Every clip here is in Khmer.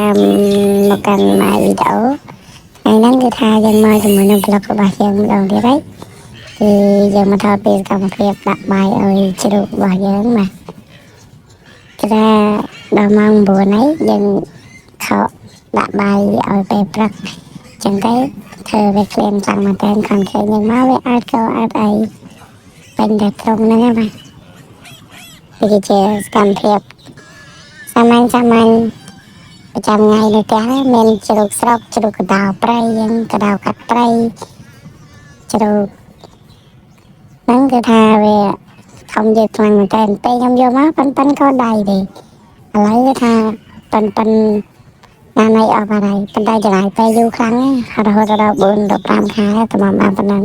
một cần mà video ngày nắng cứ tha dân mai thì mình nâng blog của bà dân đầu đi đấy thì giờ mà thôi bây giờ một việc đặt bài ơi chưa được bà dân mà cái ra bà mong bữa nấy dân thọ đặt bài ở bề bạc chẳng thấy thơ về khen rằng mà tên còn khen nhưng máu với ai câu ai ấy bên đẹp trong nữa mà thì cái chế cầm thiệp saman ประจำថ្ងៃនៅផ្ទះមានជ្រូកស្រុកជ្រូកកណ្ដោព្រៃយើងកណ្ដោកាត់ព្រៃជ្រូកហ្នឹងគឺថាវាធំជាខ្លាំងមែនតើពេលខ្ញុំយកមកប៉ិនក៏ដៃទេឥឡូវគឺថាប៉ិនណានៃអស់បាត់ហើយប៉ុន្តែចំណាយពេលយូរខ្លាំងណាស់រហូតដល់4ដល់5ខែទៅមកបានប៉ុណ្ណឹង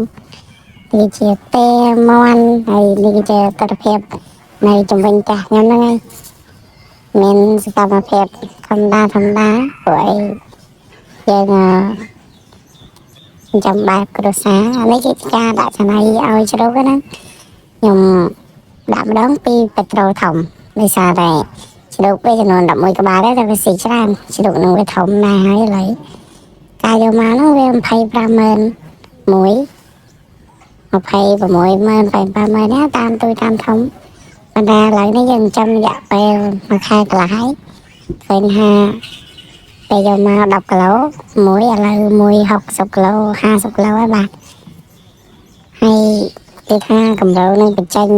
នេះជាពេលមន់ហើយនេះគឺជាទស្សនភាពនៃជំនាញផ្ទះខ្ញុំហ្នឹងហើយមានសកម្មភាពធម្មតាព្រោះអីយើងចាំបែបគ្រួសារអានេះជាការដាក់ចំណាយឲ្យជ្រូកណាខ្ញុំដាក់ម្ដងពីពេត្រូលធំដោយសារតែជ្រូកពេលចំនួន11ក្បាលទេតែវាស៊ីច្រើនជ្រូកនឹងវាធំណាស់ហើយឥឡូវការយកមកនោះវា250000មួយ260000ណាតាមទូតាមធំប៉ុន្តែឥឡូវនេះយើងចាំរយៈពេលមួយខែកន្លះហើយឃើញថាពេលយកមក10គីឡូមួយឥឡូវមួយ60គីឡូ50គីឡូហើយបាទហើយគេថាកម្រូវនឹងបញ្ចេញ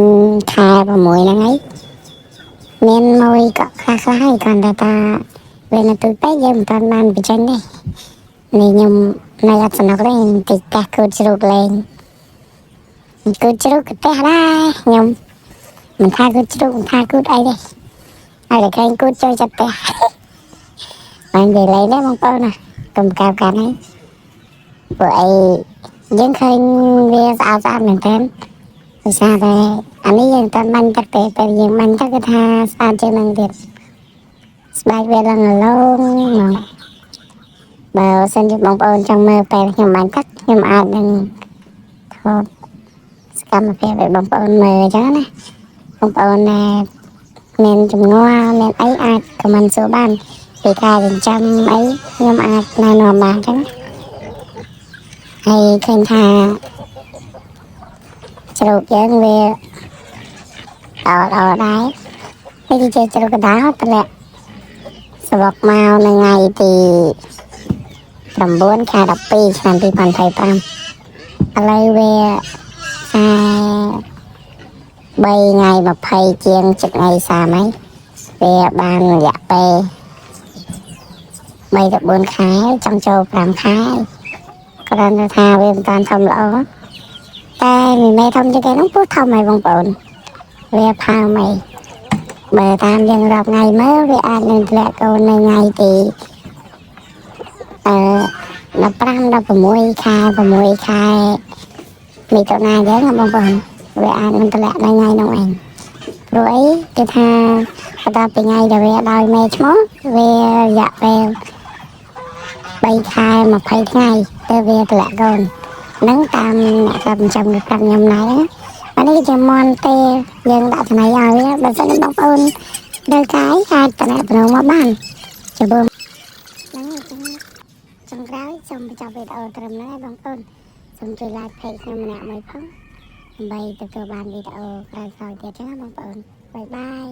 ខែ6ហ្នឹងហើយមានមួយក៏ខ្លះហើយគាត់ថាពេលនៅទូពេកយើងមិនទាន់បានបញ្ចេញទេនេះខ្ញុំនៅអត់សំណុកទេតិចតែគូតជ្រូកលេងគូតជ្រូកក៏ទេដែរខ្ញុំមិនថាគូតជ្រូកមិនថាគូតអីទេហើយតែឃើញគូតចូលចិត្តទេបាននិយាយលេងដែរបងប្អូនណាកុំកោបកាន់ហ្នឹងព្រោះអីយើងឃើញវាស្អាតមែនតើដោយសារតែអានេះយើងតែបាញ់ទឹកទេពេលយើងបាញ់ទឹកគឺថាស្អាតជាងនឹងទៀតស្បែកវាឡើងឡងមកបើសិនជាបងប្អូនចង់មើលពេលខ្ញុំបាញ់ទឹកខ្ញុំអាចនឹងថតសកម្មភាពឲ្យបងប្អូនមើលអញ្ចឹងណាបងប្អូនមានជំងឺមានអីអាចខមមិនសួរបានពីការចិញ្ចឹមអីខ្ញុំអាចណែនាំបានអញ្ចឹងហើយឃើញថាជ្រូកយើងវាល្អដែរនេះគឺជាជ្រូកកណ្ដាលតម្លាក់ស្បុកមកនៅថ្ងៃទី9ខែ12ឆ្នាំ2025ឥឡូវវា3ថ្ងៃ20ជាង7ថ្ងៃ30ហើយវាបានរយៈពេល3ទៅ4ខែចង់ចូល5ខែគ្រាន់តែថាវាមិនតាន់ធំល្អតែមានមេធំជាងគេនោះពោះធំហើយបងប្អូនវាផើមអីបើតាមយើងរាប់ថ្ងៃមើលវាអាចនឹងធ្លាក់កូននៅថ្ងៃទី15 16ខែ6ខែមិថុនាអញ្ចឹងបងប្អូនវាអាចនឹងធ្លាក់នៅថ្ងៃនោះឯងព្រោះអីគេថាបន្ទាប់ពីថ្ងៃដែលវាដោយមេឈ្មោះវារយៈពេល3ខែ20ថ្ងៃទៅវាធ្លាក់កូននឹងតាមអ្នកតាមចំគឺប្រាប់ខ្ញុំណាអានេះជាមន់ទេយើងដាក់ថ្លៃឲ្យបើសិនបងប្អូនត្រូវការអាចតំណែងមកបានចាំបងហ្នឹងចុងក្រោយសូមបញ្ចប់វីដេអូត្រឹមនេះបងប្អូនសូមជួយ like page ខ្ញុំម្នាក់មួយផងដើម្បីទទួលបានវីដេអូក្រោយៗទៀតចឹងណាបងប្អូនបាយបាយ